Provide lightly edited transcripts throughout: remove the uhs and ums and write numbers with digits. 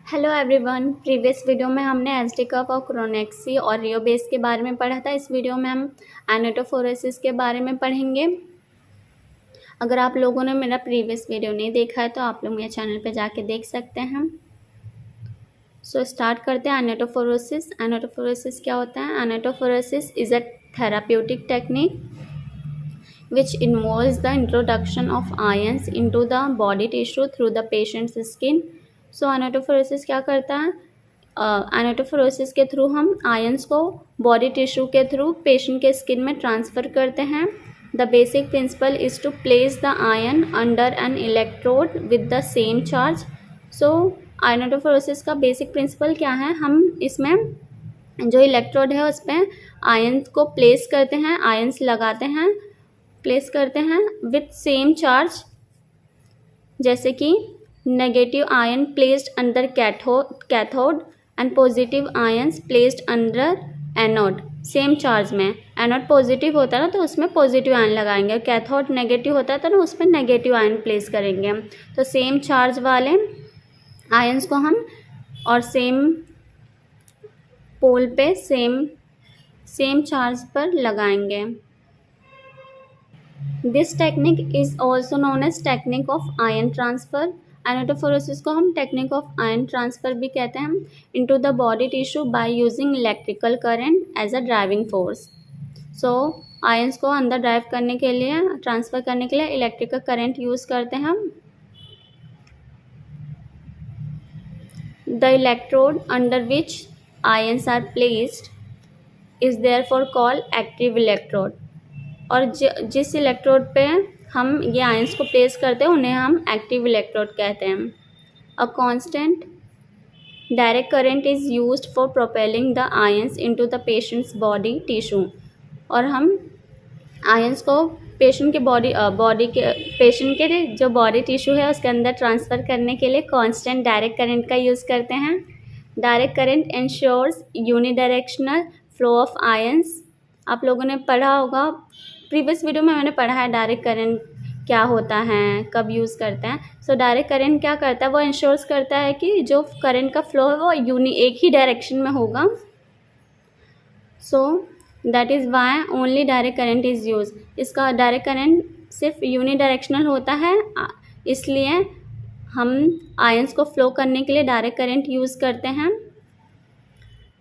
Hello everyone. Previous video में हमने SD कफ और क्रोनेक्सी और रियोबेस के बारे में पढ़ा था। इस वीडियो में हम एनाटोफोरोसिस के बारे में पढ़ेंगे। अगर आप लोगों ने मेरा प्रीवियस वीडियो नहीं देखा है तो आप लोग मेरे चैनल पे जाके देख सकते हैं। सो स्टार्ट करते हैं। एनाटोफोरोसिस क्या होता है? Iontophoresis is a therapeutic technique which involves the introduction of ions into the body tissue through the patient's skin. So iontophoresis क्या करता है? एनाटोफोरोसिस के थ्रू हम आयंस को बॉडी टिश्यू के थ्रू पेशेंट के स्किन में ट्रांसफ़र करते हैं। The basic principle is to place the ion under an electrode with the same charge. So iontophoresis का बेसिक प्रिंसिपल क्या है? हम इसमें जो इलेक्ट्रोड है उस पर आयंस को प्लेस करते हैं, आयंस लगाते हैं, प्लेस करते हैं विथ सेम चार्ज। जैसे कि negative ion placed under cathode and positive ions placed under anode. Same charge में एनोड पॉजिटिव होता है ना तो उसमें पॉजिटिव आयन लगाएंगे, कैथोड नेगेटिव होता है तो ना उसमें नेगेटिव आयन प्लेस करेंगे। तो सेम चार्ज वाले आयंस को हम और सेम पोल पे सेम चार्ज पर लगाएंगे। This technique is also known as technique of ion transfer. Iontophoresis को हम टेक्निक ऑफ आयन ट्रांसफ़र भी कहते हैं। Into the body tissue by using electrical current as a driving force. So ions को अंदर drive करने के लिए, ट्रांसफ़र करने के लिए इलेक्ट्रिकल करंट यूज़ करते हैं हम। The electrode under which ions are placed is therefore called active electrode. और जिस इलेक्ट्रोड पे हम ये आयंस को प्लेस करते हैं उन्हें हम एक्टिव इलेक्ट्रोड कहते हैं। A constant direct current is used for propelling the ions into the patients body tissue. और हम आयंस को पेशेंट के जो बॉडी टिश्यू है उसके अंदर ट्रांसफ़र करने के लिए कांस्टेंट डायरेक्ट करंट का यूज़ करते हैं। Direct current ensures unidirectional flow of ions. आप लोगों ने पढ़ा होगा, प्रीवियस वीडियो में मैंने पढ़ा है डायरेक्ट करंट क्या होता है, कब यूज़ करते हैं। सो डायरेक्ट करंट क्या करता है? वो इंश्योर्स करता है कि जो करंट का फ्लो है वो एक ही डायरेक्शन में होगा। So that is why only direct current is use. इसका डायरेक्ट करंट सिर्फ यूनिडायरेक्शनल होता है, इसलिए हम आयंस को फ्लो करने के लिए डायरेक्ट करंट यूज़ करते हैं।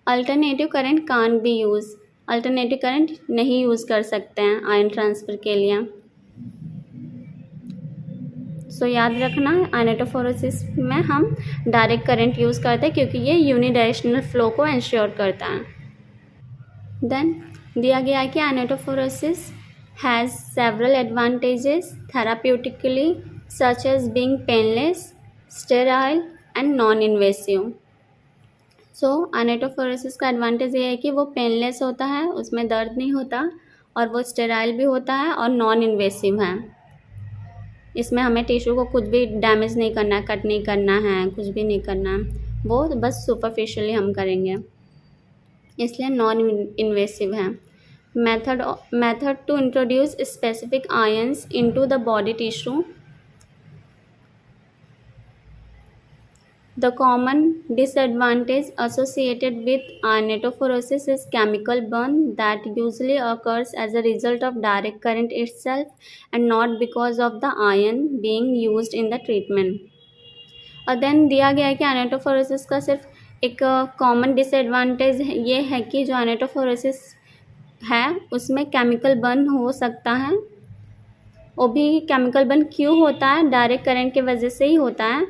Alternative current can be use. Alternative current नहीं यूज़ कर सकते हैं आयन ट्रांसफ़र के लिए। सो याद रखना, एनाटोफोरोसिस में हम डायरेक्ट करंट यूज़ करते हैं क्योंकि ये यूनिडायरेक्शनल फ्लो को इंश्योर करता है। देन दिया गया है कि iontophoresis has several advantages therapeutically such as being painless, sterile and non invasive. So iontophoresis का एडवांटेज ये है कि वो पेनलेस होता है, उसमें दर्द नहीं होता, और वो स्टेराइल भी होता है और नॉन इन्वेसिव है। इसमें हमें टिश्यू को कुछ भी डैमेज नहीं करना है, कट नहीं करना है, कुछ भी नहीं करना है, वो बस सुपरफिशियली हम करेंगे, इसलिए नॉन इन्वेसिव है। Method to introduce specific ions into the body tissue. The common disadvantage associated with erythropoiesis is chemical burn that usually occurs as a result of direct current itself and not because of the ion being used in the treatment. और then दिया गया है कि एनाटोफोरोसिस का सिर्फ एक common disadvantage ये है कि जो एनाटोफोरोसिस है उसमें केमिकल बर्न हो सकता है। वो भी केमिकल बर्न क्यों होता है? डायरेक्ट करंट की वजह से ही होता है।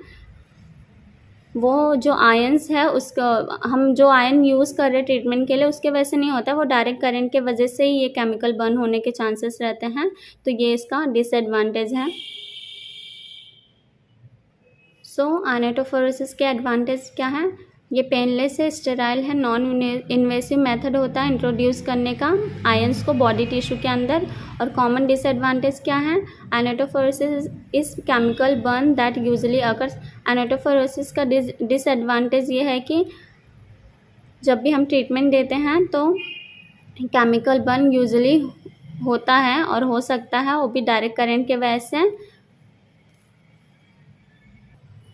वो जो आयंस है उसका हम जो आयन यूज़ कर रहे हैं ट्रीटमेंट के लिए उसके वजह से नहीं होता है, वो डायरेक्ट करंट के वजह से ही ये केमिकल बर्न होने के चांसेस रहते हैं। तो ये इसका डिसएडवांटेज है। सो एनाटोफोरोसिस के एडवांटेज क्या है? ये पेनलेस है, स्टेराइल है, नॉन इन्वेसिव मेथड होता है इंट्रोड्यूस करने का आयंस को बॉडी टिश्यू के अंदर। और कॉमन डिसएडवांटेज क्या है? Iontophoresis is chemical burn that usually occurs. Iontophoresis का डिसएडवांटेज ये है कि जब भी हम ट्रीटमेंट देते हैं तो केमिकल बर्न यूजुअली होता है और हो सकता है, वो भी डायरेक्ट करंट के वजह से।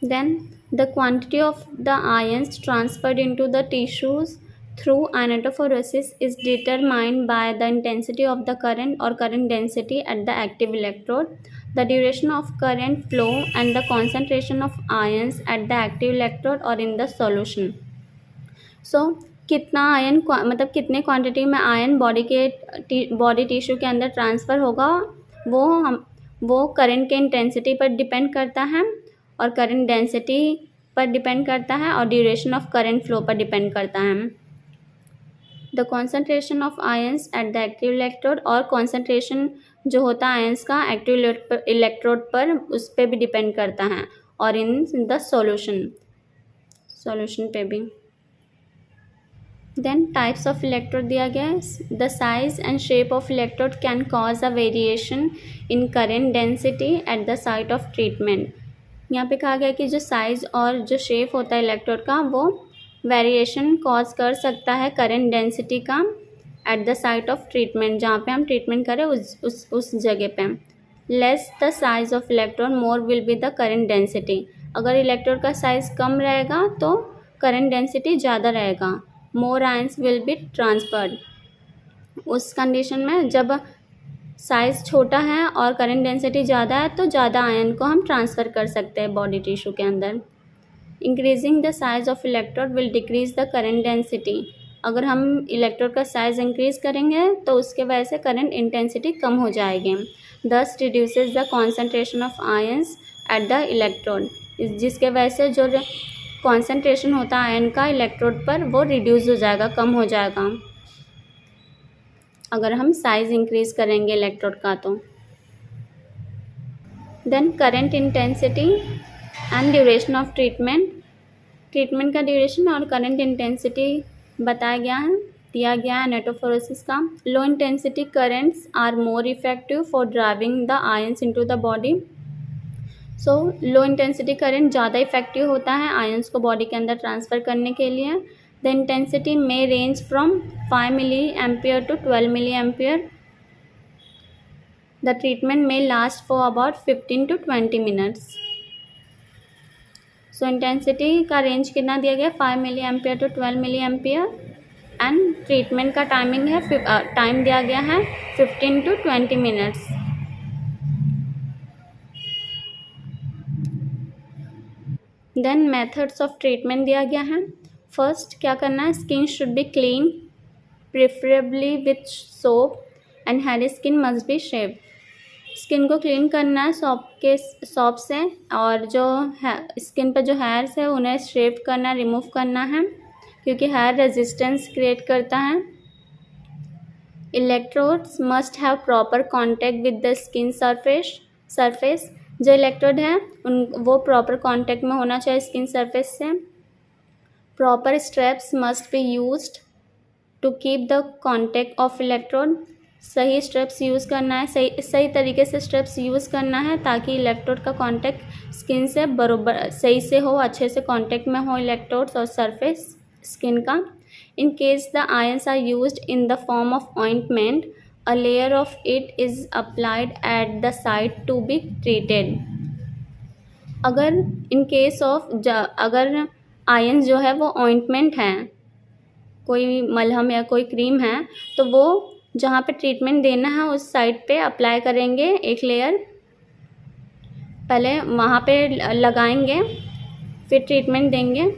Then The quantity of the ions transferred into the tissues through ionophoresis is determined by the intensity of the current or current density at the active electrode, the duration of current flow, and the concentration of ions at the active electrode or in the solution. So कितना ion मतलब कितने quantity में ion body tissue के अंदर transfer होगा वो current के intensity पर डिपेंड करता है और करंट डेंसिटी पर डिपेंड करता है और ड्यूरेशन ऑफ करंट फ्लो पर डिपेंड करता है. The concentration of ions at the active electrode, और कॉन्सेंट्रेशन जो होता है आयंस का एक्टिव इलेक्ट्रोड पर उस पर भी डिपेंड करता है और इन द सॉल्यूशन पे भी. देन टाइप्स ऑफ इलेक्ट्रोड दिया गया है. The size and shape of electrode can cause a variation in current density at the site of treatment. यहाँ पे कहा गया कि जो साइज़ और जो शेप होता है इलेक्ट्रोड का वो वेरिएशन कॉज कर सकता है करंट डेंसिटी का eight the site of treatment, जहाँ पे हम ट्रीटमेंट करें उस जगह पे. Less the size of electrode more will be the current density. अगर इलेक्ट्रोड का साइज़ कम रहेगा तो करंट डेंसिटी ज़्यादा रहेगा. मोर आयंस विल बी ट्रांसफर्ड. उस कंडीशन में जब साइज़ छोटा है और करंट डेंसिटी ज़्यादा है तो ज़्यादा आयन को हम ट्रांसफ़र कर सकते हैं बॉडी टिश्यू के अंदर. Increasing the size of electrode will decrease the current density. अगर हम इलेक्ट्रोड का साइज़ इंक्रीज करेंगे तो उसके वजह से करंट इंटेंसिटी कम हो जाएगी. दस reduces the concentration of ions at the electrode. जिसके वजह से जो कॉन्सेंट्रेशन होता है आयन का इलेक्ट्रोड पर वो रिड्यूस हो जाएगा, कम हो जाएगा अगर हम साइज़ इंक्रीज़ करेंगे इलेक्ट्रोड का तो. Then current intensity and duration of treatment का ड्यूरेशन और करंट इंटेंसिटी बताया गया है, दिया गया है एनेटोफोरेसिस का. Low intensity currents are more effective for driving the ions into the body. So low intensity current ज़्यादा इफेक्टिव होता है आयंस को बॉडी के अंदर ट्रांसफ़र करने के लिए. The intensity may range from 5 milliampere to 12 milliampere. The treatment may last for about 15 to 20 minutes. So intensity का रेंज कितना दिया गया, 5 milliampere to 12 milliampere, and treatment का टाइमिंग है टाइम दिया गया है 15 to 20 minutes. Then methods of treatment दिया गया है. फर्स्ट क्या करना है, skin should be clean preferably with soap and hair skin must be shave. Skin को क्लीन करना है सॉप से और जो स्किन पर जो हेयर्स है उन्हें शेव करना, रिमूव करना है क्योंकि हेयर रेजिस्टेंस क्रिएट करता है. Electrodes must have proper contact with the skin surface. जो इलेक्ट्रोड है वो प्रॉपर कॉन्टैक्ट में होना चाहिए स्किन सरफेस से. Proper straps must be used to keep the contact of electrode. सही स्ट्रेप्स यूज़ करना है, सही तरीके से स्ट्रेप्स यूज़ करना है ताकि इलेक्ट्रोड का कांटेक्ट स्किन से बरोबर सही से हो, अच्छे से कांटेक्ट में हो इलेक्ट्रोड्स और सरफेस स्किन का. In case the ions are used in the form of ointment, a layer of it is applied at the site to be treated. अगर इन केस ऑफ अगर आयंस जो है वो ointment है, कोई मलहम या कोई क्रीम है, तो वो जहाँ पे ट्रीटमेंट देना है उस साइट पे अप्लाई करेंगे एक लेयर, पहले वहाँ पे लगाएंगे फिर ट्रीटमेंट देंगे.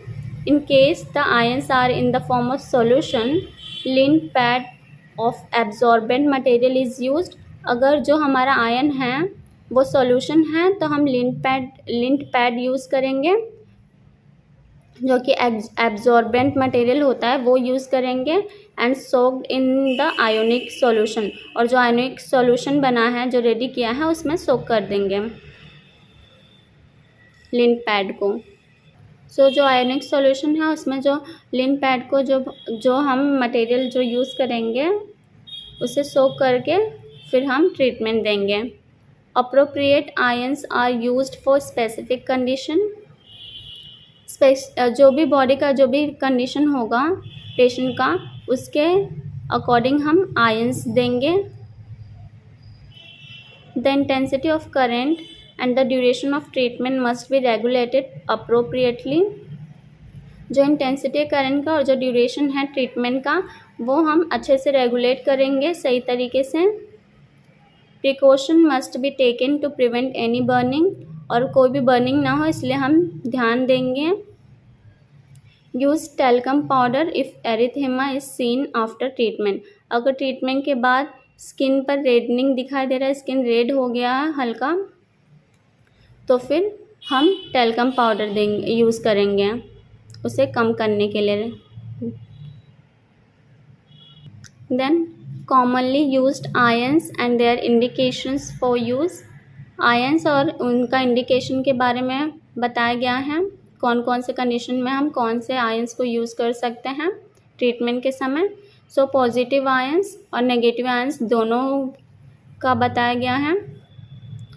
In case the ions are in the form of solution, lint pad of absorbent material is used. अगर जो हमारा आयन है वो सॉल्यूशन है तो हम लिंट पैड यूज़ करेंगे जो कि एब्जॉर्बेंट मटेरियल होता है वो यूज़ करेंगे. And soaked in the ionic solution, और जो आयोनिक सॉल्यूशन बना है जो रेडी किया है उसमें सोक कर देंगे लिंट पैड को. सो जो आयोनिक सॉल्यूशन है उसमें जो लिंट पैड को जो हम मटेरियल जो यूज़ करेंगे उसे सोक करके फिर हम ट्रीटमेंट देंगे. Appropriate ions are used for specific condition. जो भी बॉडी का जो भी कंडीशन होगा पेशेंट का उसके अकॉर्डिंग हम आयंस देंगे. The intensity of current and the duration of treatment must be regulated appropriately. जो इंटेंसिटी करंट का और जो ड्यूरेशन है ट्रीटमेंट का वो हम अच्छे से रेगुलेट करेंगे सही तरीके से। Precaution must be taken to prevent any burning, और कोई भी बर्निंग ना हो इसलिए हम ध्यान देंगे। Use talcum powder if erythema is seen after treatment. अगर ट्रीटमेंट के बाद स्किन पर रेडनिंग दिखाई दे रहा है, स्किन रेड हो गया है हल्का, तो फिर हम टैल्कम पाउडर देंगे, यूज़ करेंगे उसे कम करने के लिए। Then commonly used ions and their indications for use. Ions और उनका इंडिकेशन के बारे में बताया गया है, कौन कौन से कंडीशन में हम कौन से आयंस को यूज़ कर सकते हैं ट्रीटमेंट के समय। सो पॉजिटिव आयंस और नेगेटिव आयंस दोनों का बताया गया है,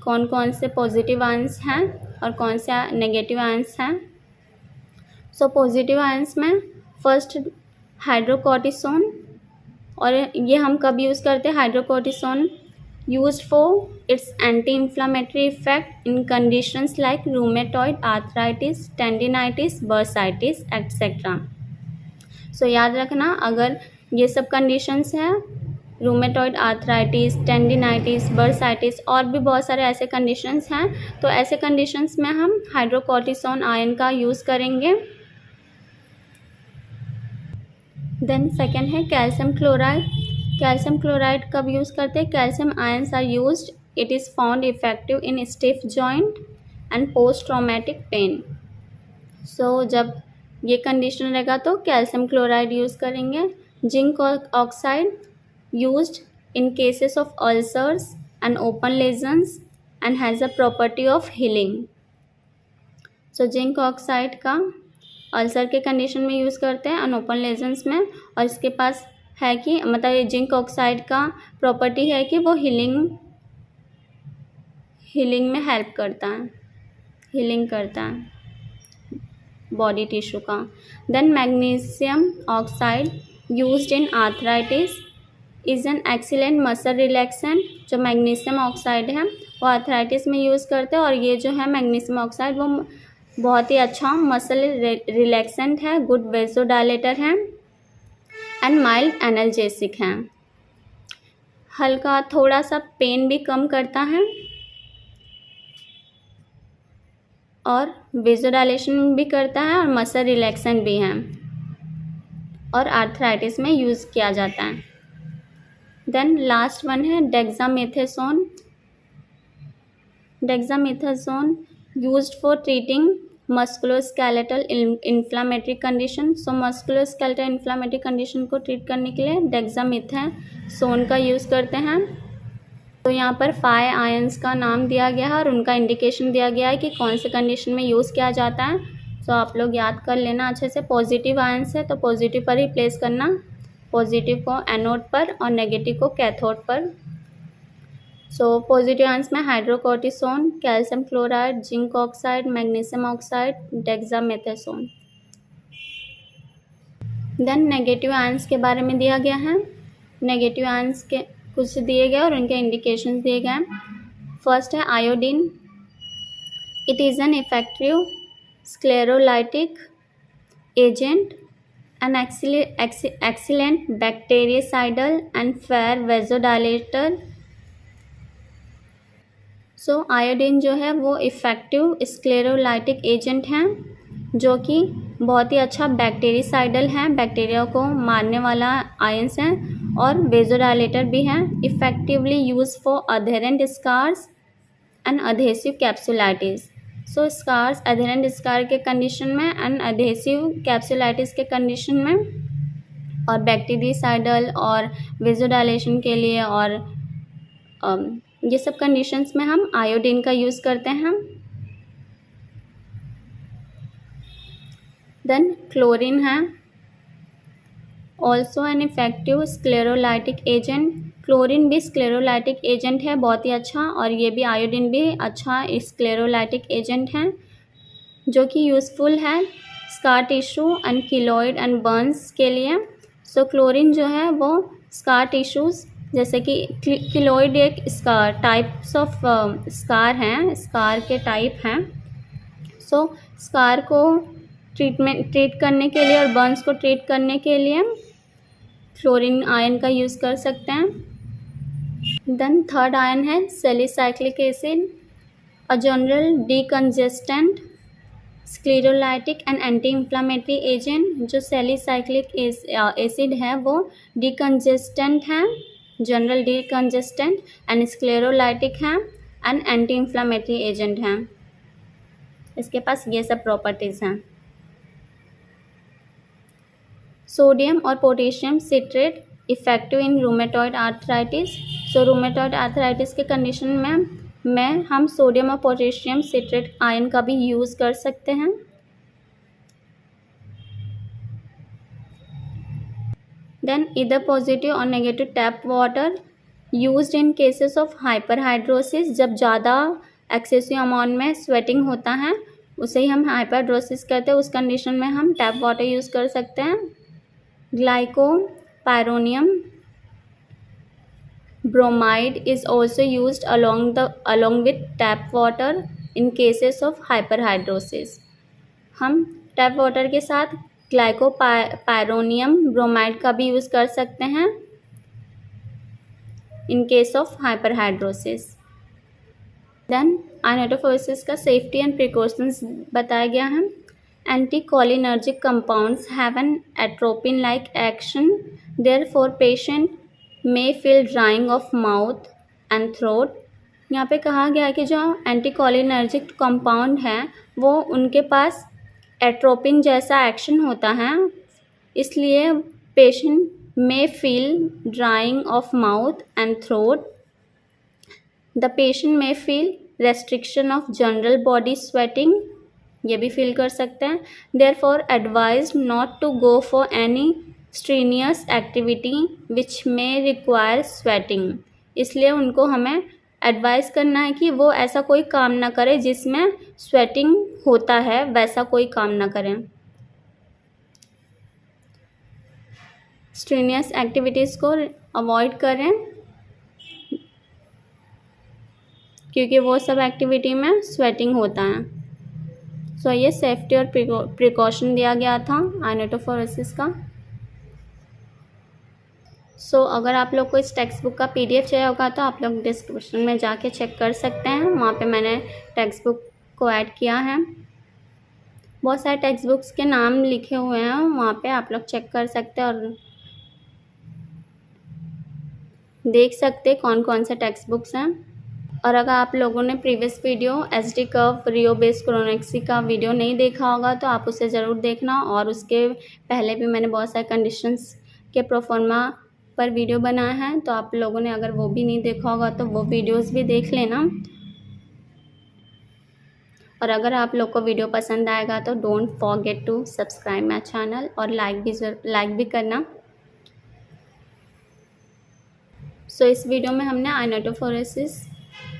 कौन कौन से पॉजिटिव आयंस हैं और कौन से नेगेटिव आयंस हैं। सो पॉजिटिव आयंस में फर्स्ट हाइड्रोकोर्टिसोन, और ये हम कब यूज़ करते हैं hydrocortisone? Used for its anti inflammatory effect in conditions like rheumatoid arthritis, tendinitis, bursitis etcetera. So याद रखना, अगर ये सब कंडीशंस हैं, रूमेटॉइड आर्थराइटिस, टेंडिनाइटिस, बर्साइटिस और भी बहुत सारे ऐसे कंडीशंस हैं, तो ऐसे कंडीशंस में हम हाइड्रोकोर्टिसोन आयन का यूज़ करेंगे। देन सेकेंड है कैल्शियम क्लोराइड। कैल्शियम क्लोराइड कब यूज़ करते हैं? Calcium ions are used, it is found effective in stiff joint and post traumatic pain. So जब ये कंडीशन रहेगा तो कैल्शियम क्लोराइड यूज़ करेंगे। Zinc oxide used in cases of ulcers and open lesions and has a property of healing. So zinc oxide का ulcer के condition में use करते हैं, अनओपन लेजन्स में, और इसके पास है कि मतलब ये जिंक ऑक्साइड का प्रॉपर्टी है कि वो हीलिंग में हेल्प करता है, हीलिंग करता है बॉडी टिश्यू का। Then magnesium oxide used in arthritis is an excellent muscle relaxant. जो मैग्नीशियम ऑक्साइड है वो आर्थराइटिस में यूज़ करते हैं, और ये जो है मैग्नीशियम ऑक्साइड वो बहुत ही अच्छा मसल रिलैक्सेंट है, गुड वेसोडाइलेटर है एंड माइल्ड एनाल्जेसिक है। हल्का थोड़ा सा पेन भी कम करता है और वेसोडाइलेशन भी करता है और मसल रिलैक्सेंट भी है, और आर्थराइटिस में यूज़ किया जाता है। देन लास्ट वन है dexamethasone. Dexamethasone used for treating musculoskeletal inflammatory condition. So musculoskeletal inflammatory condition को ट्रीट करने के लिए डेक्सामेथासोन का यूज़ करते हैं। तो यहाँ पर 5 आयंस का नाम दिया गया है और उनका इंडिकेशन दिया गया है कि कौन से कंडीशन में यूज़ किया जाता है। सो आप लोग याद कर लेना अच्छे से। पॉजिटिव आयंस है तो पॉजिटिव पर ही प्लेस करना, पॉजिटिव को एनोड पर और नेगेटिव को कैथोड पर। सो पॉजिटिव आयंस में hydrocortisone, calcium chloride, zinc oxide, magnesium oxide, dexamethasone. Then negative ions के बारे में दिया गया है। नेगेटिव आयंस के कुछ दिए गए और उनके इंडिकेशंस दिए गए हैं। फर्स्ट है iodine. It is an effective sclerolytic agent, an excellent bactericidal and fair vasodilator. So iodine जो है वो इफ़ेक्टिव स्क्लेरोलाइटिक एजेंट हैं, जो कि बहुत ही अच्छा बैक्टीरियासाइडल हैं, बैक्टीरिया को मारने वाला आयंस हैं, और वेसोडाइलेटर भी हैं। Effectively use for adherent scars and adhesive capsulitis. So scars, adherent scar के कंडीशन में एंड अधेसिव कैप्सुलाइटिस के कंडीशन में, और बैक्टीरियासाइडल और वेसोडाइलेशन के लिए, और ये सब कंडीशंस में हम आयोडीन का यूज़ करते हैं। देन क्लोरीन है, also an effective sclerolytic agent. Chlorine भी स्क्लेरोलाइटिक एजेंट है बहुत ही अच्छा, और ये भी आयोडीन भी अच्छा स्क्लेरोलाइटिक एजेंट है, जो कि यूज़फुल है scar tissue and keloid and Burns के लिए। सो क्लोरीन जो है वो स्कार टिश्यूज़ जैसे कि किलोइड एक स्कार, टाइप्स ऑफ स्कार हैं, स्कार के टाइप हैं। सो स्कार को ट्रीट करने के लिए और बर्न्स को ट्रीट करने के लिए फ्लोरीन आयन का यूज़ कर सकते हैं। देन थर्ड आयन है salicylic acid, a general decongestant, sclerolytic and anti inflammatory agent. जो सैलिसाइक्लिक एसिड है वो डीकंजेस्टेंट है, जनरल डीकंजेस्टेंट, एंड स्क्लेरोलाइटिक है एंड एंटी इंफ्लामेटरी एजेंट हैं। इसके पास ये सब प्रॉपर्टीज़ हैं। सोडियम और potassium citrate effective in rheumatoid arthritis. So rheumatoid arthritis के कंडीशन में हम सोडियम और पोटेशियम सिट्रेट आयन का भी यूज़ कर सकते हैं। देन इधर पॉजिटिव और negative tap water used in cases of hyperhidrosis. जब ज़्यादा एक्सेसिव अमाउंट में स्वेटिंग होता है उसे ही हम हाइपरहाइड्रोसिस कहते हैं, उस कंडीशन में हम टैप वाटर यूज़ कर सकते हैं। ग्लाइकोपाइरोनियम bromide is also used along with tap water in cases of hyperhidrosis। हम टैप वाटर के साथ ग्लाइकोपाइरोनियम ब्रोमाइड का भी यूज़ कर सकते हैं in case of hyperhidrosis. Then iontophoresis का सेफ्टी एंड प्रिकॉशंस बताया गया है। Anticholinergic compounds have an atropine like action, therefore patient may feel drying of mouth and throat. यहाँ पे कहा गया है कि जो एंटीकोलिनर्जिक कंपाउंड हैं वो उनके पास एट्रोपिन जैसा एक्शन होता है, इसलिए patient may feel drying of mouth and throat. The patient may feel restriction of general body sweating, ये भी फील कर सकते हैं। Therefore advised not to go for any strenuous activity which में रिक्वायर स्वेटिंग। इसलिए उनको हमें एडवाइस करना है कि वो ऐसा कोई काम ना करें जिसमें स्वेटिंग होता है, वैसा कोई काम ना करें। स्ट्रीनियस एक्टिविटीज़ को अवॉइड करें क्योंकि वो सब एक्टिविटी में स्वेटिंग होता है। सो ये सेफ्टी और प्रिकॉशन दिया गया था आयनोटोफोरेसिस का। सो अगर आप लोग को इस टेक्स्ट बुक का PDF चाहिए होगा तो आप लोग डिस्क्रिप्शन में जाके चेक कर सकते हैं, वहाँ पे मैंने टेक्स्ट बुक को ऐड किया है। बहुत सारे टेक्स्ट बुक्स के नाम लिखे हुए हैं, वहाँ पे आप लोग चेक कर सकते हैं और देख सकते हैं कौन कौन से टेक्स्ट बुक्स हैं। और अगर आप लोगों ने प्रीवियस वीडियो SD कर्व रियो बेस क्रोनेक्सी का वीडियो नहीं देखा होगा तो आप उसे ज़रूर देखना, और उसके पहले भी मैंने बहुत सारे कंडीशंस के प्रोफॉर्मा पर वीडियो बनाया है, तो आप लोगों ने अगर वो भी नहीं देखा होगा तो वो वीडियोस भी देख लेना। और अगर आप लोग को वीडियो पसंद आएगा तो don't forget to subscribe my channel और लाइक भी करना। सो इस वीडियो में हमने iontophoresis,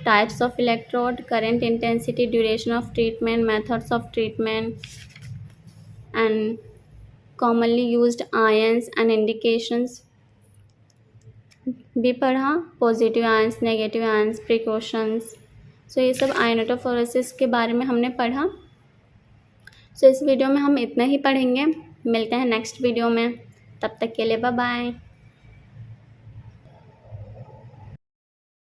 types of electrode, current intensity, duration of treatment, methods of treatment and commonly used ions and indications भी पढ़ा, positive ions, negative ions, precautions. So ये सब आयनोटोफोरेसिस के बारे में हमने पढ़ा। सो इस वीडियो में हम इतना ही पढ़ेंगे, मिलते हैं नेक्स्ट वीडियो में, तब तक के लिए बाय बाय।